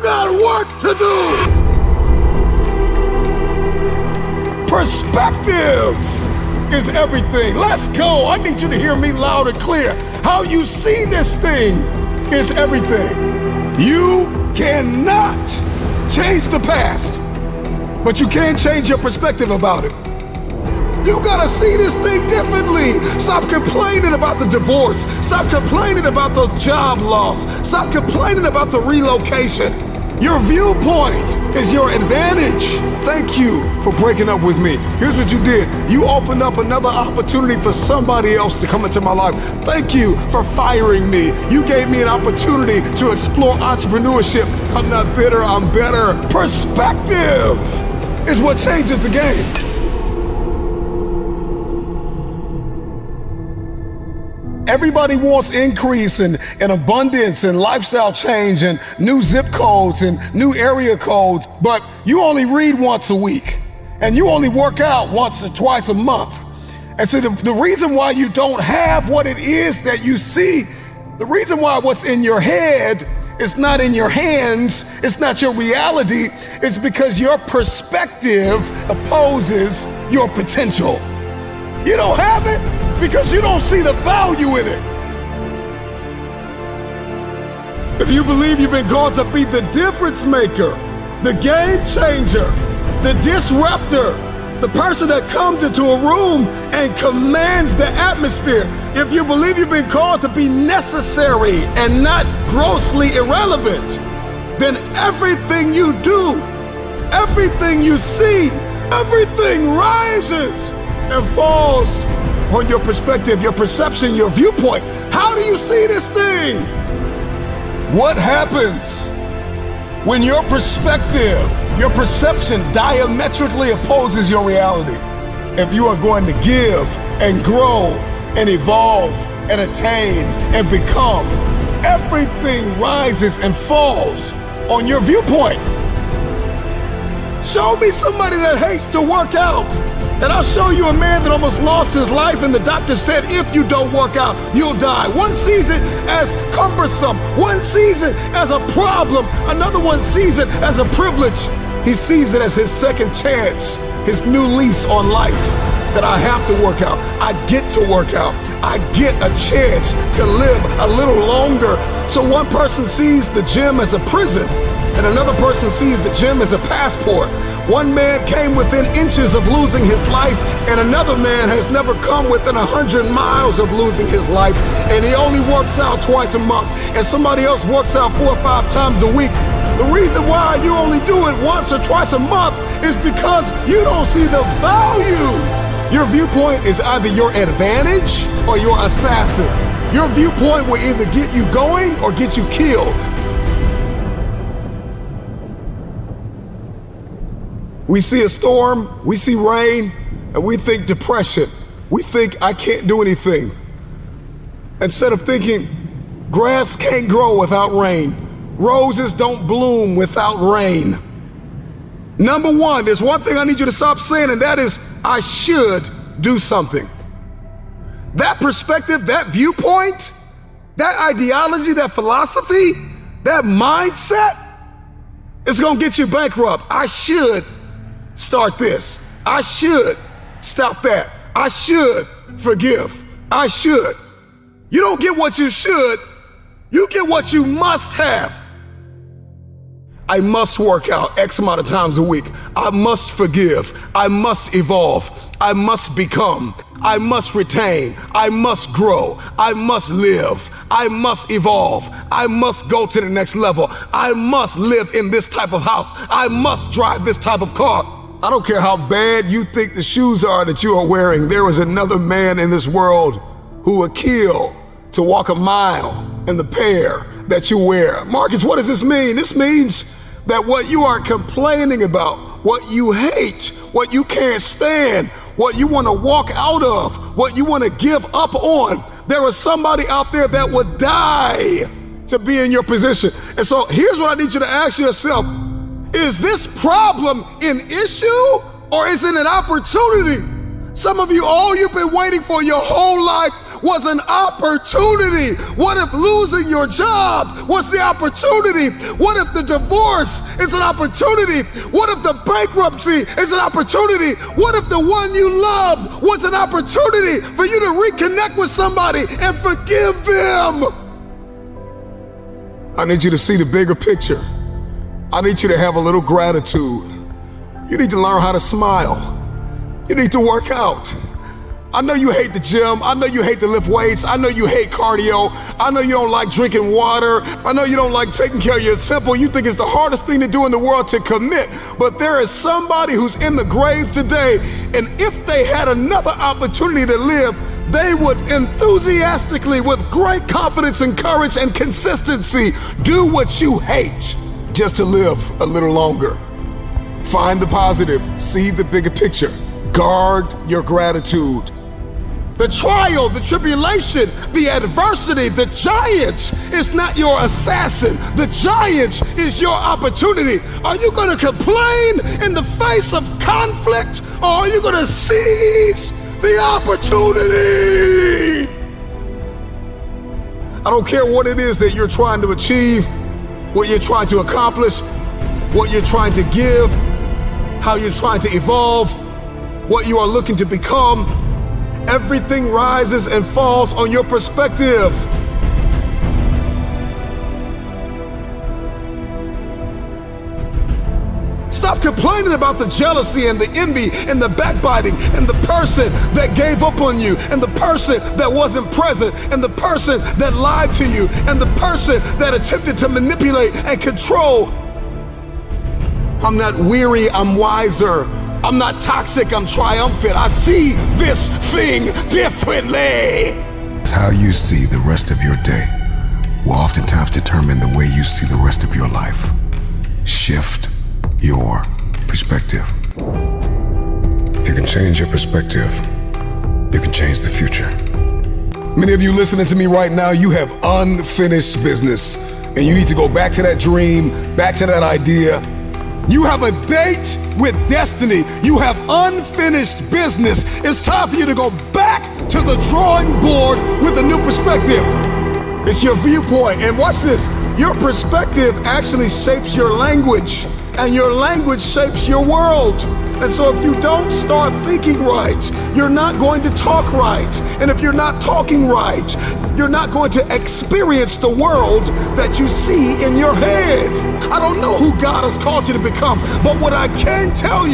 got work to do. Perspective is everything. Let's go. I need you to hear me loud and clear. How you see this thing is everything. You cannot change the past, but you can change your perspective about it. You gotta see this thing differently. Stop complaining about the divorce. Stop complaining about the job loss. Stop complaining about the relocation. Your viewpoint is your advantage. Thank you for breaking up with me. Here's what you did. You opened up another opportunity for somebody else to come into my life. Thank you for firing me. You gave me an opportunity to explore entrepreneurship. I'm not bitter, I'm better. Perspective is what changes the game. Everybody wants increase and abundance and lifestyle change and new zip codes and new area codes, but you only read once a week and you only work out once or twice a month. And so the reason why you don't have what it is that you see, the reason why what's in your head is not in your hands, it's not your reality, it's because your perspective opposes your potential. You don't have it because you don't see the value in it. If you believe you've been called to be the difference maker, the game changer, the disruptor, the person that comes into a room and commands the atmosphere, if you believe you've been called to be necessary and not grossly irrelevant, then everything you do, everything you see, everything rises and falls on your perspective, your perception, your viewpoint. How do you see this thing? What happens when your perspective, your perception diametrically opposes your reality? If you are going to give and grow and evolve and attain and become, everything rises and falls on your viewpoint. Show me somebody that hates to work out, and I'll show you a man that almost lost his life, and the doctor said, if you don't work out, you'll die. One sees it as cumbersome. One sees it as a problem. Another one sees it as a privilege. He sees it as his second chance, his new lease on life, that I have to work out. I get to work out. I get a chance to live a little longer. So one person sees the gym as a prison, and another person sees the gym as a passport. One man came within inches of losing his life, and another man has never come within 100 miles of losing his life, and he only works out twice a month, and somebody else works out 4 or 5 times a week. The reason why you only do it once or twice a month is because you don't see the value. Your viewpoint is either your advantage or your assassin. Your viewpoint will either get you going or get you killed. We see a storm, we see rain, and we think depression. We think I can't do anything. Instead of thinking grass can't grow without rain, roses don't bloom without rain. Number one, there's one thing I need you to stop saying, and that is, I should do something. That perspective, that viewpoint, that ideology, that philosophy, that mindset is gonna get you bankrupt. I should start this. I should stop that. I should forgive. I should. You don't get what you should, you get what you must have. I must work out X amount of times a week. I must forgive. I must evolve. I must become. I must retain. I must grow. I must live. I must evolve. I must go to the next level. I must live in this type of house. I must drive this type of car. I don't care how bad you think the shoes are that you are wearing. There is another man in this world who would kill to walk a mile in the pair that you wear. Marcus, what does this mean? This means that what you are complaining about, what you hate, what you can't stand, what you want to walk out of, what you want to give up on, there is somebody out there that would die to be in your position. And so here's what I need you to ask yourself. Is this problem an issue or is it an opportunity? Some of you, all you've been waiting for your whole life was an opportunity? What if losing your job was the opportunity? What if the divorce is an opportunity? What if the bankruptcy is an opportunity? What if the one you loved was an opportunity for you to reconnect with somebody and forgive them? I need you to see the bigger picture. I need you to have a little gratitude. You need to learn how to smile. You need to work out. I know you hate the gym. I know you hate to lift weights. I know you hate cardio. I know you don't like drinking water. I know you don't like taking care of your temple. You think it's the hardest thing to do in the world to commit. But there is somebody who's in the grave today, and if they had another opportunity to live, they would enthusiastically, with great confidence and courage and consistency, do what you hate just to live a little longer. Find the positive, see the bigger picture. Guard your gratitude. The trial, the tribulation, the adversity, the giant is not your assassin. The giant is your opportunity. Are you going to complain in the face of conflict, or are you going to seize the opportunity? I don't care what it is that you're trying to achieve, what you're trying to accomplish, what you're trying to give, how you're trying to evolve, what you are looking to become. Everything rises and falls on your perspective. Stop complaining about the jealousy and the envy and the backbiting and the person that gave up on you and the person that wasn't present and the person that lied to you and the person that attempted to manipulate and control. I'm not weary, I'm wiser. I'm not toxic, I'm triumphant. I see this thing differently. It's how you see the rest of your day will oftentimes determine the way you see the rest of your life. Shift your perspective. If you can change your perspective, you can change the future. Many of you listening to me right now, you have unfinished business, and you need to go back to that dream, back to that idea. You have a date with destiny. You have unfinished business. It's time for you to go back to the drawing board with a new perspective. It's your viewpoint. And watch this. Your perspective actually shapes your language, and your language shapes your world. And so if you don't start thinking right, you're not going to talk right. And if you're not talking right, you're not going to experience the world that you see in your head. I don't know who God has called you to become, but what I can tell you